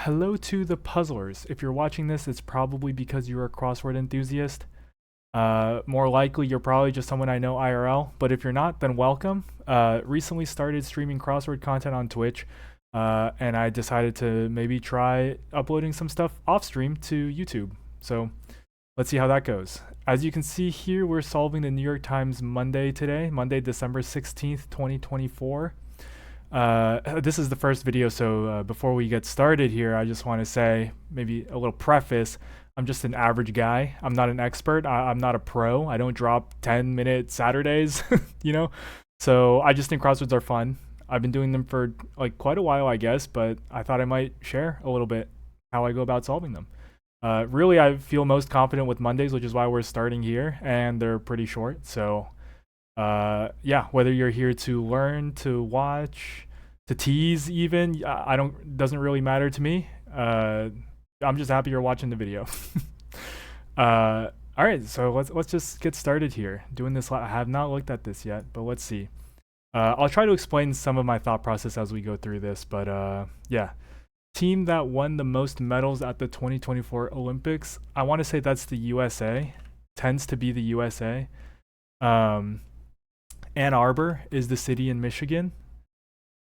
hello to the puzzlers. If you're watching this, it's probably because you're a crossword enthusiast. More likely, you're probably just someone I know IRL, but if you're not, then welcome. Recently started streaming crossword content on Twitch, and I decided to maybe try uploading some stuff off stream to YouTube. So let's see how that goes. As you can see here, we're solving the New York Times Monday today, Monday, December 16th, 2024. This is the first video, so before we get started here, I just want to say maybe a little preface. I'm just an average guy. I'm not an expert. I'm not a pro. I don't drop 10-minute Saturdays, you know? So I just think crosswords are fun. I've been doing them for like quite a while, I guess, but I thought I might share a little bit how I go about solving them. Really, I feel most confident with Mondays, which is why we're starting here, and they're pretty short. So yeah, whether you're here to learn, to watch, to tease even, doesn't really matter to me. I'm just happy you're watching the video. All right, so let's just get started here. Doing this, I have not looked at this yet, but let's see. I'll try to explain some of my thought process as we go through this, but yeah. Team that won the most medals at the 2024 Olympics, I want to say that's the USA. Tends to be the USA. Ann Arbor is the city in Michigan.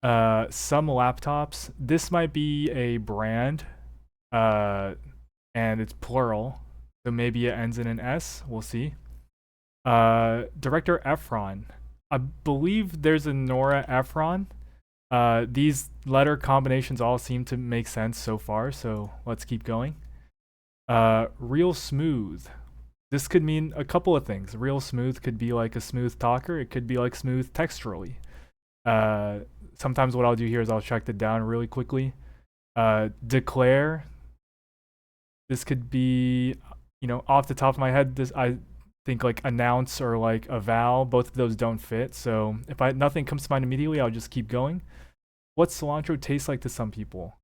Some laptops. This might be a brand, and it's plural, so maybe it ends in an S. We'll see. Director Efron. I believe there's a Nora Ephron. These letter combinations all seem to make sense so far, so let's keep going. Real smooth. This could mean a couple of things. Real smooth could be like a smooth talker. It could be like smooth texturally. Sometimes what I'll do here is I'll check it down really quickly. Declare. This could be, off the top of my head, I think like announce or like avow. Both of those don't fit. So if nothing comes to mind immediately, I'll just keep going. What cilantro tastes like to some people?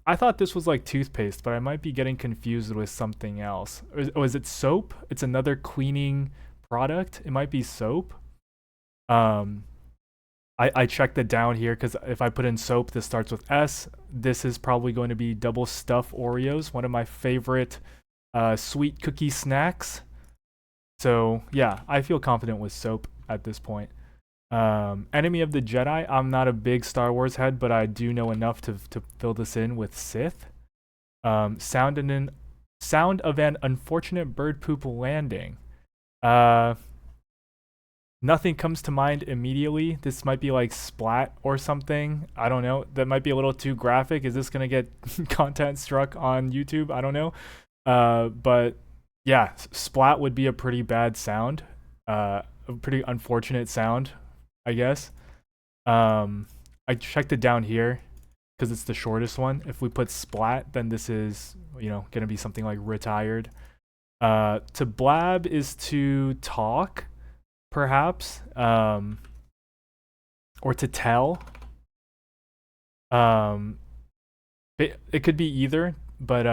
I thought this was like toothpaste, but I might be getting confused with something else. Or is it soap? It's another cleaning product. It might be soap. I checked it down here because if I put in soap, this starts with S. This is probably going to be double stuff Oreos, one of my favorite sweet cookie snacks. So yeah, I feel confident with soap at this point. Enemy of the Jedi. I'm not a big Star Wars head, but I do know enough to fill this in with Sith. Sound of an unfortunate bird poop landing. Nothing comes to mind immediately. This might be like splat or something. I don't know. That might be a little too graphic. Is this gonna get content struck on YouTube? I don't know. But yeah, splat would be a pretty bad sound. A pretty unfortunate sound, I guess. I checked it down here because it's the shortest one. If we put splat, then this is, gonna be something like retired. To blab is to talk, perhaps, or to tell. It could be either, but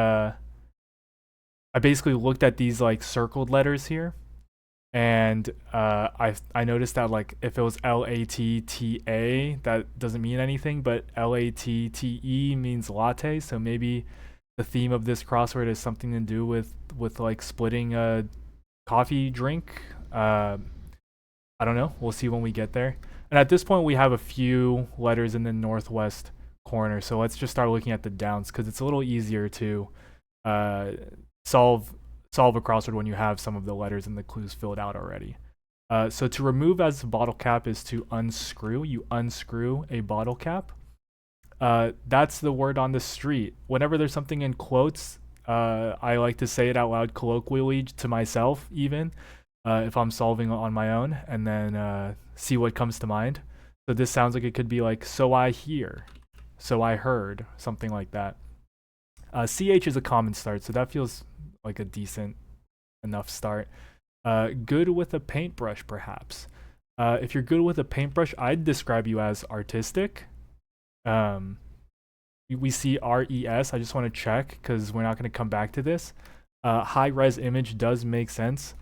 I basically looked at these like circled letters here. And I noticed that like if it was LATTA, that doesn't mean anything, but LATTE means latte. So maybe the theme of this crossword is something to do with like splitting a coffee drink. I don't know. We'll see when we get there. And at this point, we have a few letters in the northwest corner. So let's just start looking at the downs because it's a little easier to solve a crossword when you have some of the letters and the clues filled out already. So to remove as a bottle cap is to unscrew. You unscrew a bottle cap. That's the word on the street. Whenever there's something in quotes, I like to say it out loud colloquially to myself even, if I'm solving on my own, and then see what comes to mind. So this sounds like it could be like, so I hear, so I heard, something like that. CH is a common start, so that feels like a decent enough start. Good with a paintbrush, perhaps. If you're good with a paintbrush, I'd describe you as artistic. We see RES. I just want to check because we're not going to come back to this. High res image does make sense.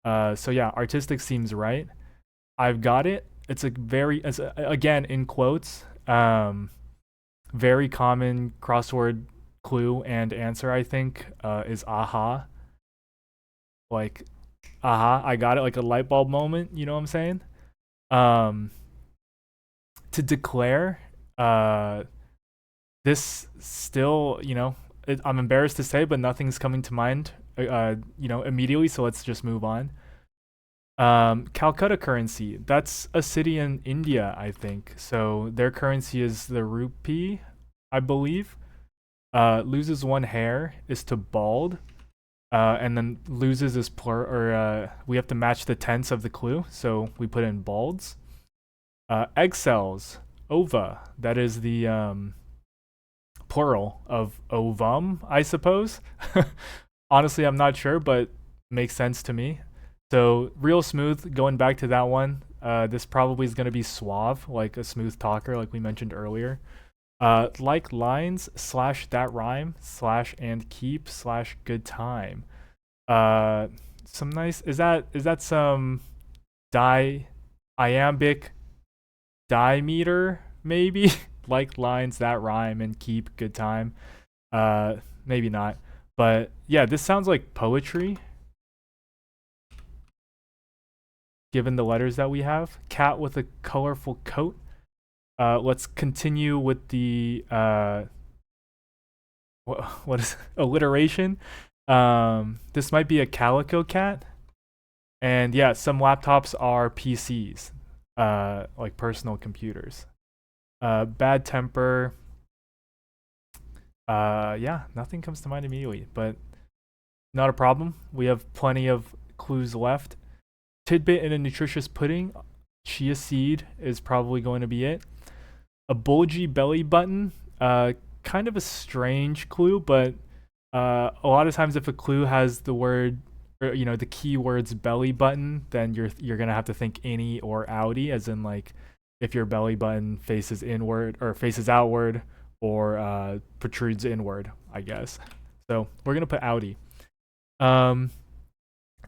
So yeah, artistic seems right. I've got it. It's again in quotes. Very common crossword clue and answer, I think, is aha. Like, aha, I got it, like a light bulb moment, you know what I'm saying? Um, to declare, uh, this still, I'm embarrassed to say, but nothing's coming to mind, immediately, so let's just move on. Calcutta currency. That's a city in India, I think. So their currency is the rupee, I believe. Loses one hair is to bald. And then loses is we have to match the tense of the clue. So we put in balds. Egg cells, ova. That is the plural of ovum, I suppose. Honestly, I'm not sure, but makes sense to me. So real smooth. Going back to that one, this probably is going to be suave, like a smooth talker, like we mentioned earlier. Like lines slash that rhyme slash and keep slash good time. Some nice. Is that some iambic dimeter maybe? Like lines that rhyme and keep good time. Maybe not. But yeah, this sounds like poetry given the letters that we have. Cat with a colorful coat. Let's continue with the what is alliteration. This might be a calico cat. And yeah, some laptops are PCs, like personal computers. Bad temper. Yeah, nothing comes to mind immediately, but not a problem. We have plenty of clues left. Tidbit in a nutritious pudding. Chia seed is probably going to be it. A bulgy belly button. Kind of a strange clue, but a lot of times if a clue has the word, or, the keywords belly button, then you're gonna have to think innie or outie, as in like if your belly button faces inward or faces outward or protrudes inward, I guess. So we're gonna put outie. Um,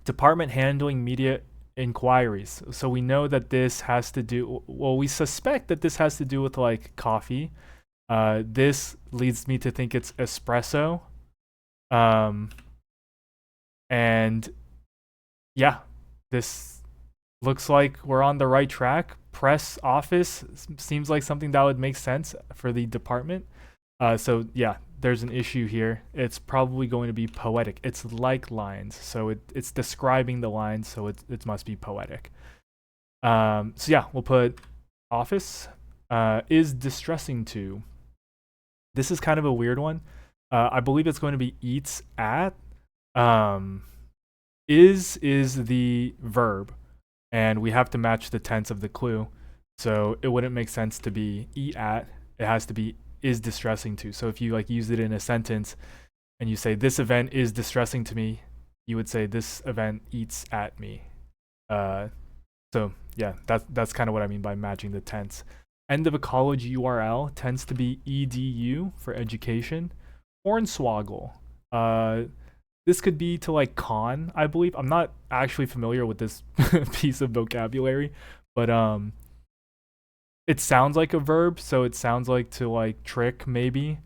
Department handling media inquiries. So we know that this has to do. Well, we suspect that this has to do with like coffee. This leads me to think it's espresso. Um, and yeah, this looks like we're on the right track. Press office seems like something that would make sense for the department. So yeah, there's an issue here. It's probably going to be poetic. It's like lines, so it's describing the lines, so it must be poetic. So yeah, we'll put office. Is distressing to. This is kind of a weird one. I believe it's going to be eats at. Um, is the verb, and we have to match the tense of the clue. So it wouldn't make sense to be eat at. It has to be is distressing to. So if you like use it in a sentence and you say this event is distressing to me, you would say this event eats at me. So yeah, that's kind of what I mean by matching the tense. End of a college URL tends to be edu for education. Hornswoggle. This could be to like con, I believe. I'm not actually familiar with this piece of vocabulary, but it sounds like a verb, so it sounds like to like trick maybe.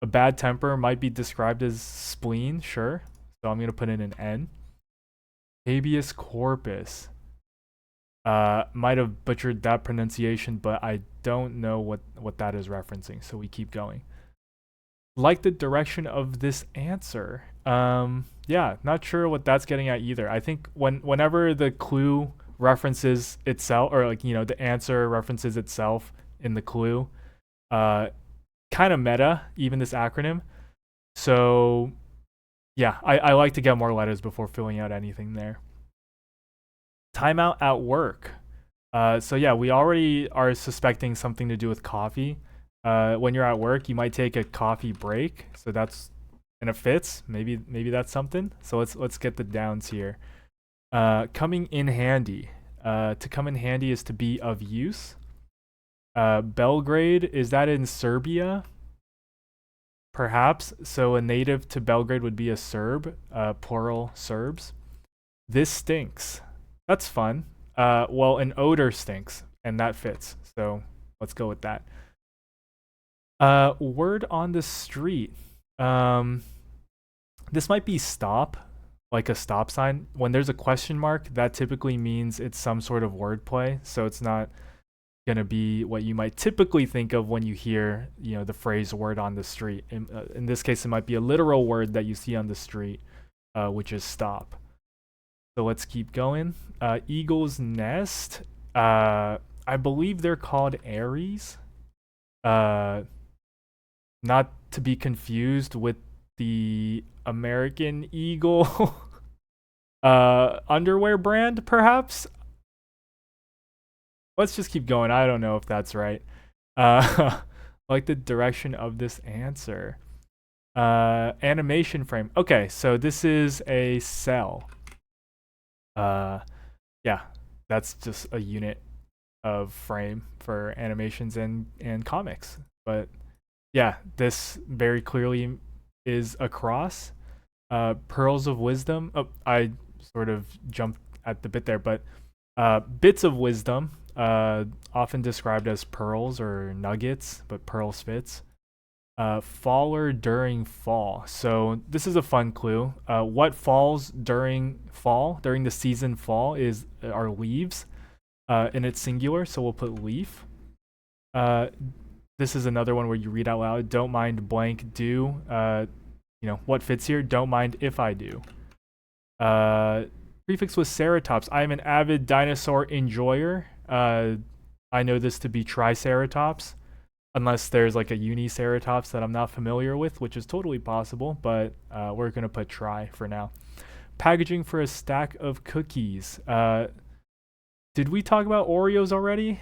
A bad temper might be described as spleen, sure. So I'm gonna put in an N. Habeas corpus. Might have butchered that pronunciation, but I don't know what that is referencing, so we keep going. Like the direction of this answer. Yeah, not sure what that's getting at either. I think whenever the clue references itself, or like the answer references itself in the clue, kind of meta, even this acronym. So yeah, I like to get more letters before filling out anything there. Timeout at work. So yeah, we already are suspecting something to do with coffee. When you're at work, you might take a coffee break. So that's and it fits. Maybe that's something. So let's get the downs here. Coming in handy. To come in handy is to be of use. Belgrade, is that in Serbia? Perhaps. So a native to Belgrade would be a Serb, plural Serbs. This stinks. That's fun. Well, an odor stinks, and that fits. So let's go with that. Word on the street. Um, this might be stop, like a stop sign. When there's a question mark, that typically means it's some sort of wordplay. So it's not gonna be what you might typically think of when you hear, the phrase "word on the street." In this case, it might be a literal word that you see on the street, which is stop. So let's keep going. Eagle's nest. I believe they're called Aries. Uh, Not to be confused with the American Eagle underwear brand, perhaps. Let's just keep going. I don't know if that's right. Like the direction of this answer. Animation frame. Okay, so this is a cell. Yeah, that's just a unit of frame for animations and comics. But yeah, this very clearly is a cross. Pearls of wisdom. Oh, I sort of jumped at the bit there, but bits of wisdom, often described as pearls or nuggets, but pearl spits. Faller during fall. So this is a fun clue. What falls during fall, during the season fall, are leaves, and it's singular, so we'll put leaf. This is another one where you read out loud. Don't mind blank do. What fits here? Don't mind if I do. Prefix was ceratops. I am an avid dinosaur enjoyer. I know this to be triceratops, unless there's like a uniceratops that I'm not familiar with, which is totally possible, but we're going to put tri for now. Packaging for a stack of cookies. Did we talk about Oreos already?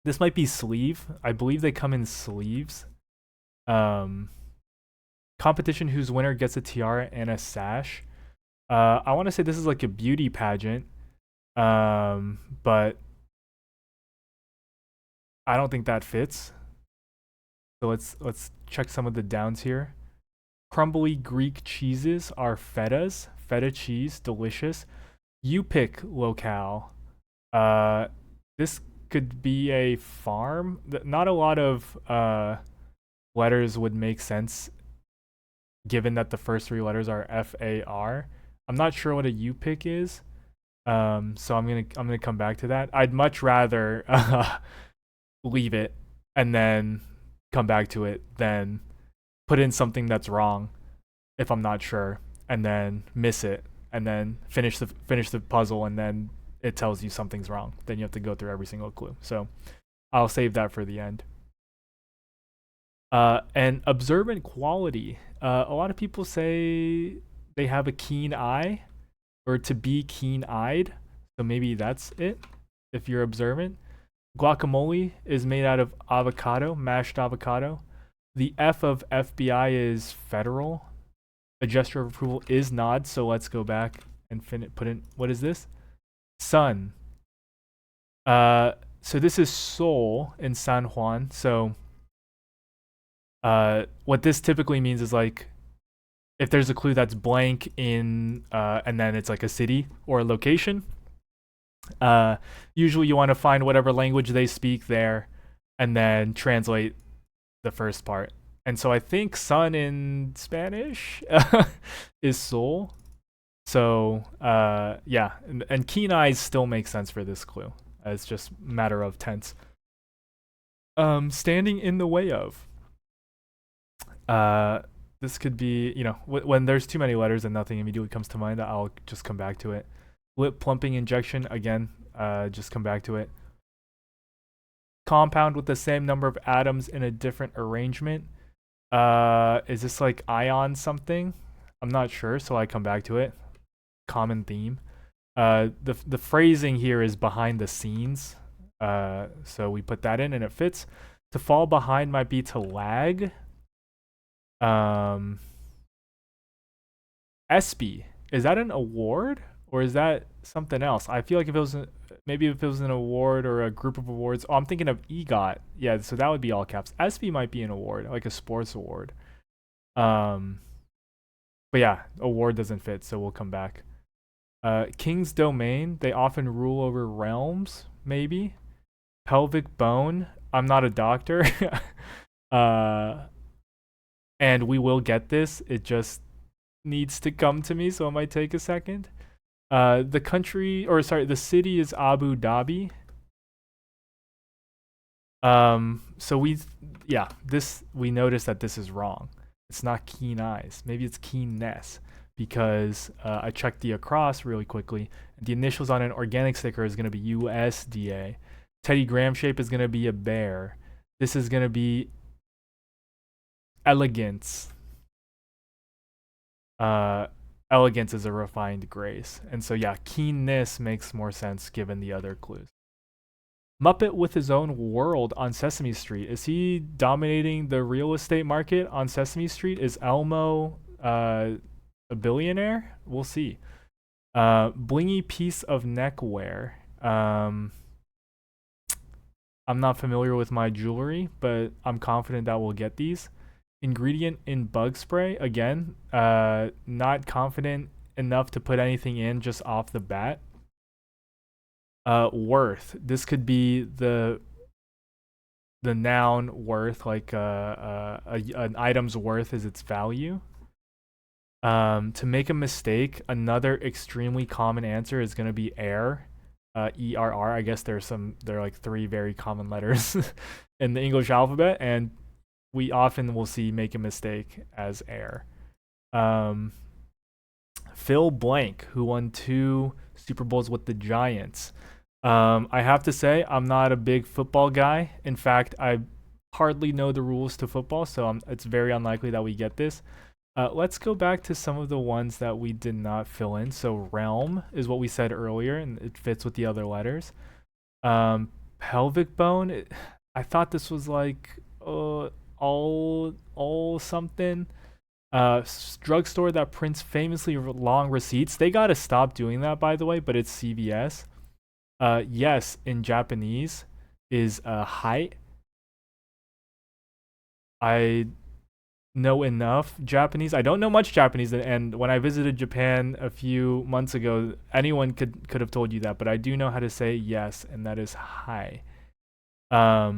This might be sleeve. I believe they come in sleeves. Competition whose winner gets a tiara and a sash. I want to say this is like a beauty pageant, but I don't think that fits. So let's check some of the downs here. Crumbly Greek cheeses are fetas. Feta cheese, delicious. You pick locale. This could be a farm. Not a lot of letters would make sense given that the first three letters are FAR. I'm not sure what a U pick is. So I'm gonna come back to that. I'd much rather leave it and then come back to it than put in something that's wrong if I'm not sure, and then miss it, and then finish the puzzle, and then it tells you something's wrong. Then you have to go through every single clue. So I'll save that for the end. And observant quality. A lot of people say they have a keen eye, or to be keen-eyed. So maybe that's it, if you're observant. Guacamole is made out of avocado, mashed avocado. The F of FBI is federal. A gesture of approval is nod, so let's go back and put in, what is this? Sun. So this is Sol in San Juan. So what this typically means is like, if there's a clue that's blank in, and then it's like a city or a location, usually you want to find whatever language they speak there and then translate the first part. And so I think sun in Spanish is sol. So yeah, and keen eyes still make sense for this clue. It's just a matter of tense. Standing in the way of. This could be, when there's too many letters and nothing immediately comes to mind, I'll just come back to it. Lip plumping injection, again, just come back to it. Compound with the same number of atoms in a different arrangement. Is this like ion something? I'm not sure, so I come back to it. Common theme. The phrasing here is behind the scenes. So we put that in and it fits. To fall behind might be to lag. ESPY, is that an award or is that something else? I feel like if it was maybe if it was an award or a group of awards. Oh, I'm thinking of EGOT. Yeah, so that would be all caps. ESPY might be an award, like a sports award. But yeah, award doesn't fit, so we'll come back. King's domain, they often rule over realms, maybe. Pelvic bone. I'm not a doctor. uh, and we will get this. It just needs to come to me, so it might take a second. The city is Abu Dhabi. So we noticed that this is wrong. It's not keen eyes. Maybe it's keenness because I checked the across really quickly. The initials on an organic sticker is going to be USDA. Teddy Graham shape is going to be a bear. This is going to be elegance. Elegance is a refined grace. And so, yeah, keenness makes more sense given the other clues. Muppet with his own world on Sesame Street. Is he dominating the real estate market on Sesame Street? Is Elmo a billionaire? We'll see. Blingy piece of neckwear. I'm not familiar with my jewelry, but I'm confident that we'll get these. Ingredient in bug spray. Again, not confident enough to put anything in just off the bat. Worth. This could be the noun worth, like an item's worth is its value. To make a mistake, another extremely common answer is going to be err. ERR. I guess there are like 3 very common letters in the English alphabet, and we often will see make a mistake as err. Phil Blank, who won 2 Super Bowls with the Giants. I have to say, I'm not a big football guy. In fact, I hardly know the rules to football, so it's very unlikely that we get this. Let's go back to some of the ones that we did not fill in. So realm is what we said earlier, and it fits with the other letters. Pelvic bone, I thought this was like all something. Drugstore that prints famously long receipts. They gotta stop doing that, by the way, but it's CVS. Yes, in Japanese is height. I know enough Japanese. I don't know much Japanese, and when I visited Japan a few months ago, anyone could have told you that, but I do know how to say yes, and that is hi. A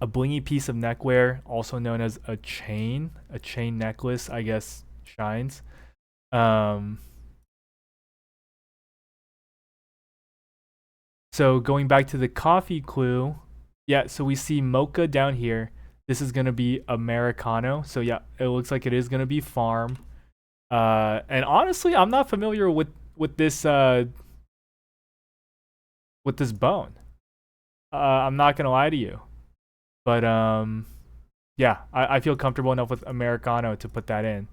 blingy piece of neckwear, also known as a chain necklace, I guess, shines. So going back to the coffee clue, yeah, so we see mocha down here. This is gonna be Americano. So yeah, it looks like it is gonna be farm. And honestly, I'm not familiar with this bone. I'm not gonna lie to you. But yeah, I feel comfortable enough with Americano to put that in.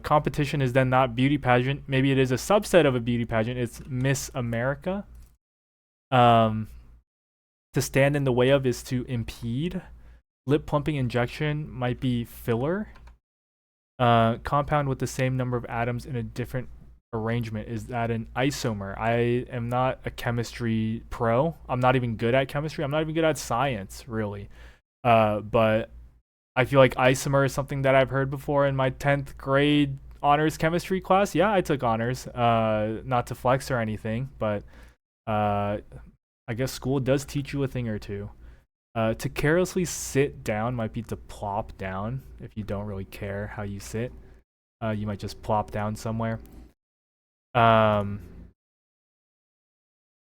Competition is then not beauty pageant. Maybe it is a subset of a beauty pageant. It's Miss America. To stand in the way of is to impede. Lip plumping injection might be filler. Compound with the same number of atoms in a different arrangement, is that an isomer? I am not a chemistry pro. I'm not even good at chemistry. I'm not even good at science, really. But I feel like isomer is something that I've heard before in my 10th grade honors chemistry class. Yeah, I took honors. Not to flex or anything, but I guess school does teach you a thing or two. To carelessly sit down might be to plop down. If you don't really care how you sit, you might just plop down somewhere. An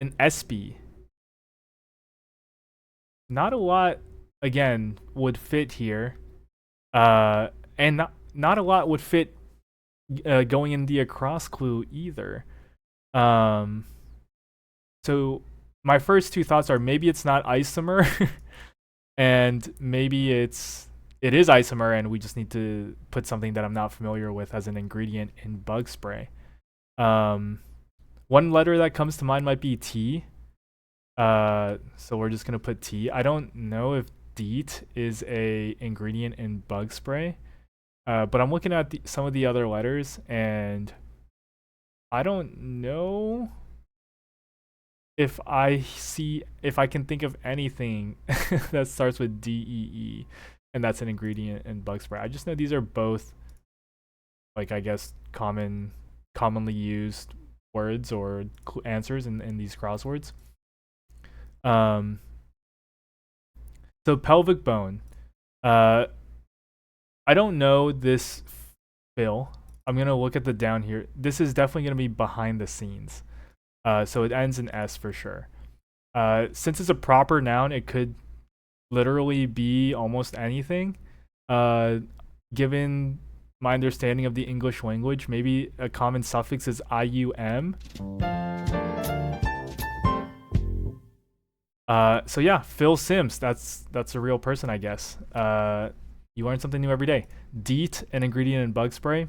SB. Not a lot, again, would fit here. And not a lot would fit going in the across clue either. So my first 2 thoughts are maybe it's not isomer, and maybe it is isomer, and we just need to put something that I'm not familiar with as an ingredient in bug spray. One letter that comes to mind might be T. So we're just gonna put T. I don't know if DEET is a ingredient in bug spray, but I'm looking at some of the other letters, and I don't know if I can think of anything that starts with DEE, and that's an ingredient in bug spray. I just know these are both, like, I guess commonly used words or answers in these crosswords. So pelvic bone. I don't know this fill. I'm gonna look at the down here. This is definitely gonna be behind the scenes. So it ends in S for sure. Since it's a proper noun, it could literally be almost anything. Given my understanding of the English language, maybe a common suffix is IUM. So yeah, Phil Sims. That's a real person, I guess. You learn something new every day. DEET, an ingredient in bug spray.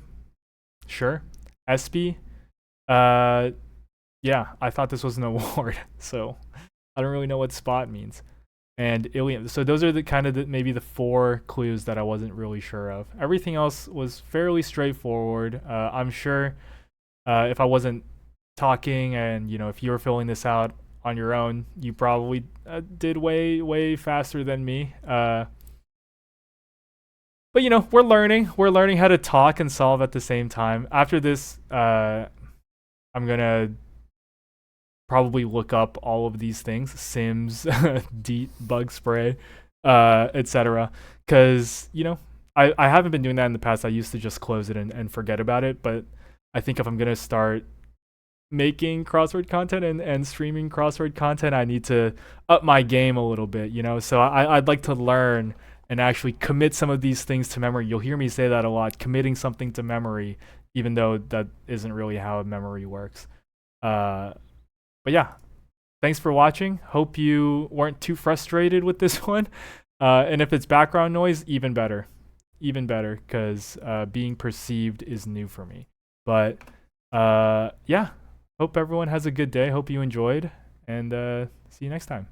Sure. SB. Yeah, I thought this was an award, so I don't really know what spot means. And Ilium. So those are the kind of maybe the 4 clues that I wasn't really sure of. Everything else was fairly straightforward. I'm sure if I wasn't talking and if you were filling this out on your own, you probably did way faster than me. But we're learning. We're learning how to talk and solve at the same time. After this, I'm gonna probably look up all of these things: Sims, DEET, bug spray, etc. Because I haven't been doing that in the past. I used to just close it and forget about it. But I think if I'm gonna start making crossword content and streaming crossword content, I need to up my game a little bit. So I'd like to learn and actually commit some of these things to memory. You'll hear me say that a lot, committing something to memory, even though that isn't really how memory works. But yeah, thanks for watching. Hope you weren't too frustrated with this one. And if it's background noise, even better, because being perceived is new for me. But yeah, hope everyone has a good day. Hope you enjoyed, and see you next time.